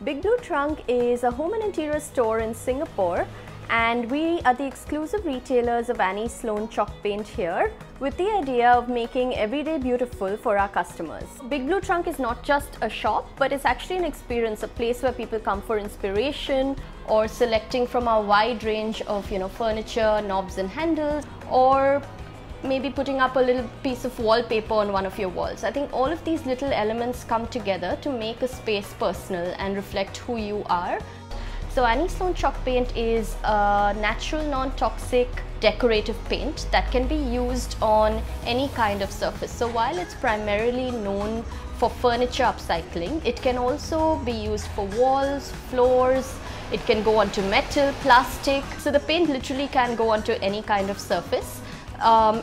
Big Blue Trunk is a home and interior store in Singapore, and we are the exclusive retailers of Annie Sloan Chalk Paint here, with the idea of making everyday beautiful for our customers. Big Blue Trunk is not just a shop, but it's actually an experience, a place where people come for inspiration or selecting from our wide range of furniture, knobs and handles, or maybe putting up a little piece of wallpaper on one of your walls. I think all of these little elements come together to make a space personal and reflect who you are. So Annie Sloan Chalk Paint is a natural, non-toxic decorative paint that can be used on any kind of surface. So while it's primarily known for furniture upcycling, it can also be used for walls, floors, it can go onto metal, plastic. So the paint literally can go onto any kind of surface.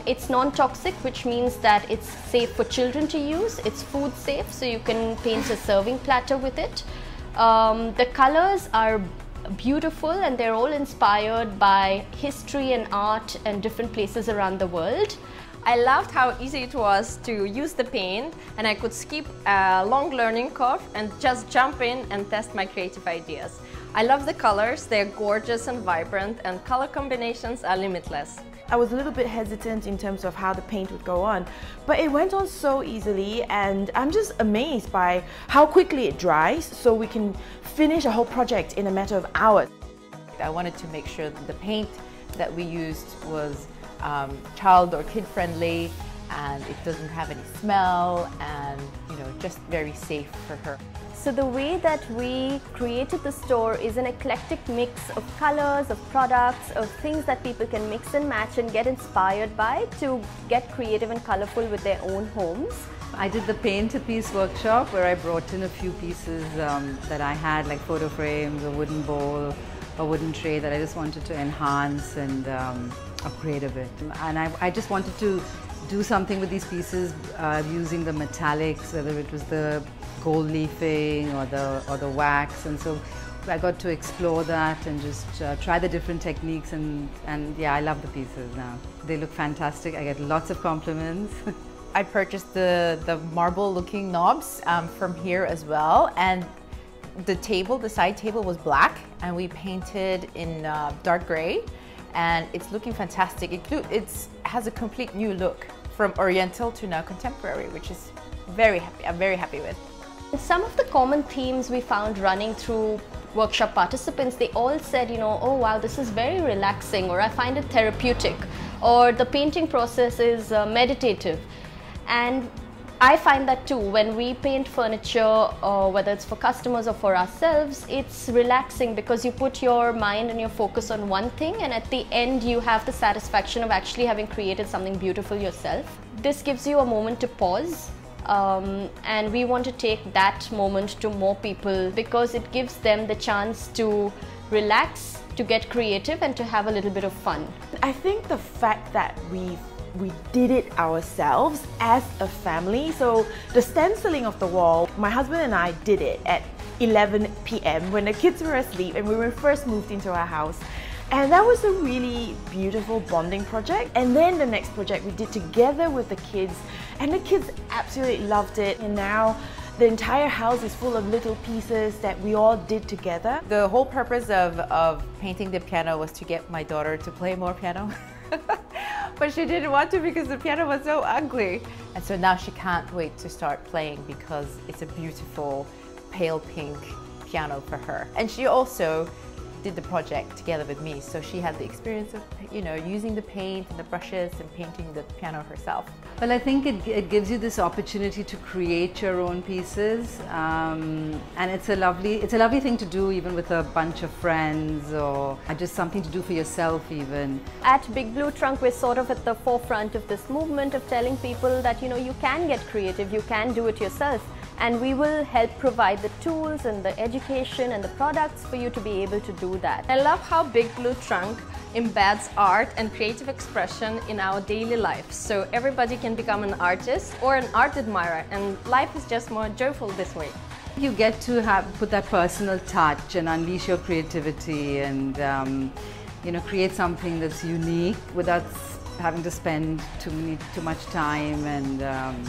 It's non-toxic, which means that it's safe for children to use. It's food safe, so you can paint a serving platter with it. The colors are beautiful and they're all inspired by history and art and different places around the world. I loved how easy it was to use the paint, and I could skip a long learning curve and just jump in and test my creative ideas. I love the colors, they're gorgeous and vibrant, and color combinations are limitless. I was a little bit hesitant in terms of how the paint would go on, but it went on so easily, and I'm just amazed by how quickly it dries, so we can finish a whole project in a matter of hours. I wanted to make sure that the paint that we used was child or kid friendly, and it doesn't have any smell, and just very safe for her. So the way that we created the store is an eclectic mix of colors, of products, of things that people can mix and match and get inspired by to get creative and colorful with their own homes. I did the paint a piece workshop where I brought in a few pieces that I had, like photo frames, a wooden bowl, a wooden tray that I just wanted to enhance and upgrade a bit. And I just wanted to do something with these pieces using the metallics, whether it was the gold leafing or the wax, and so I got to explore that and just try the different techniques, and yeah, I love the pieces now. They look fantastic. I get lots of compliments. I purchased the marble looking knobs from here as well, and the side table was black, and we painted in dark gray, and it's looking fantastic. It has a complete new look from Oriental to now contemporary, which is I'm very happy with. Some of the common themes we found running through workshop participants, they all said, oh wow, this is very relaxing, or I find it therapeutic, or the painting process is meditative. And I find that too. When we paint furniture, whether it's for customers or for ourselves, it's relaxing because you put your mind and your focus on one thing, and at the end you have the satisfaction of actually having created something beautiful yourself. This gives you a moment to pause. And we want to take that moment to more people because it gives them the chance to relax, to get creative, and to have a little bit of fun. I think the fact that we did it ourselves as a family, so the stenciling of the wall, my husband and I did it at 11 p.m. when the kids were asleep and we were first moved into our house. And that was a really beautiful bonding project. And then the next project we did together with the kids, and the kids absolutely loved it. And now the entire house is full of little pieces that we all did together. The whole purpose of painting the piano was to get my daughter to play more piano. But she didn't want to because the piano was so ugly. And so now she can't wait to start playing because it's a beautiful pale pink piano for her. And she also did the project together with me, so she had the experience of using the paint and the brushes and painting the piano herself. Well, I think it gives you this opportunity to create your own pieces, and it's a lovely thing to do even with a bunch of friends, or just something to do for yourself even. At Big Blue Trunk, we're sort of at the forefront of this movement of telling people that you can get creative, you can do it yourself. And we will help provide the tools and the education and the products for you to be able to do that. I love how Big Blue Trunk embeds art and creative expression in our daily life, so everybody can become an artist or an art admirer, and life is just more joyful this way. You get to put that personal touch and unleash your creativity and create something that's unique without having to spend too much time and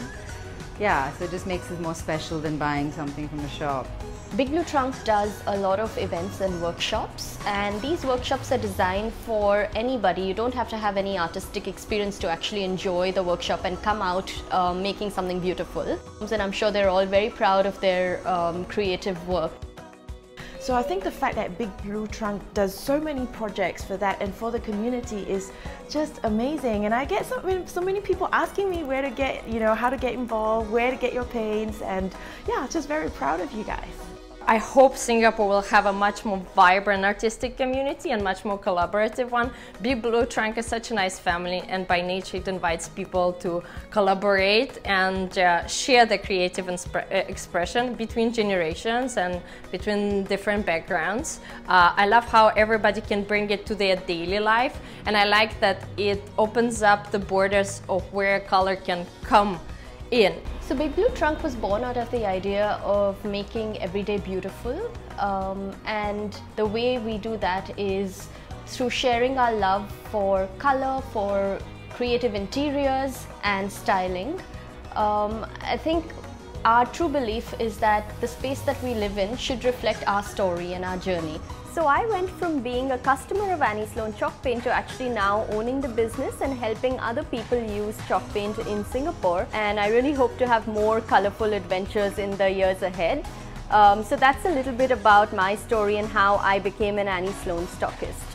yeah, so it just makes it more special than buying something from a shop. Big Blue Trunk does a lot of events and workshops, and these workshops are designed for anybody. You don't have to have any artistic experience to actually enjoy the workshop and come out making something beautiful. And I'm sure they're all very proud of their creative work. So I think the fact that Big Blue Trunk does so many projects for that and for the community is just amazing. And I get so many people asking me where to get, how to get involved, where to get your paints, and yeah, just very proud of you guys. I hope Singapore will have a much more vibrant artistic community and much more collaborative one. Big Blue Trunk is such a nice family, and by nature it invites people to collaborate and share the creative expression between generations and between different backgrounds. I love how everybody can bring it to their daily life, and I like that it opens up the borders of where color can come in. So Big Blue Trunk was born out of the idea of making everyday beautiful, and the way we do that is through sharing our love for color, for creative interiors and styling. I think our true belief is that the space that we live in should reflect our story and our journey. So I went from being a customer of Annie Sloan Chalk Paint to actually now owning the business and helping other people use chalk paint in Singapore, and I really hope to have more colorful adventures in the years ahead. So that's a little bit about my story and how I became an Annie Sloan stockist.